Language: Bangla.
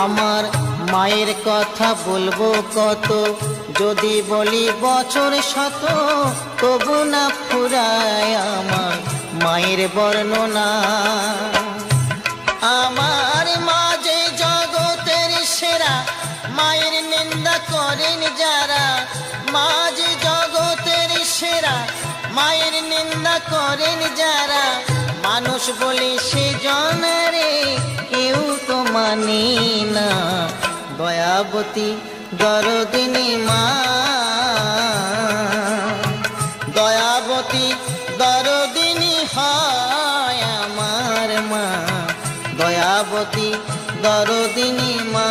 আমার মায়ের কথা বলবো কত, যদি বলি বছর শত তবু না ফুরায় আমার মায়ের বর্ণনা। আমার মা যে জগতের সেরা, মায়ের নিন্দা করেন যারা। মা যে জগতের সেরা, মায়ের নিন্দা করেন যারা। মানুষ বলে সে জনারে কেউ তো মানে না, দয়াবতী দরদিনী মা, দয়াবতী দরদিনী হয় আমার মা, দয়াবতী দরদিনী মা।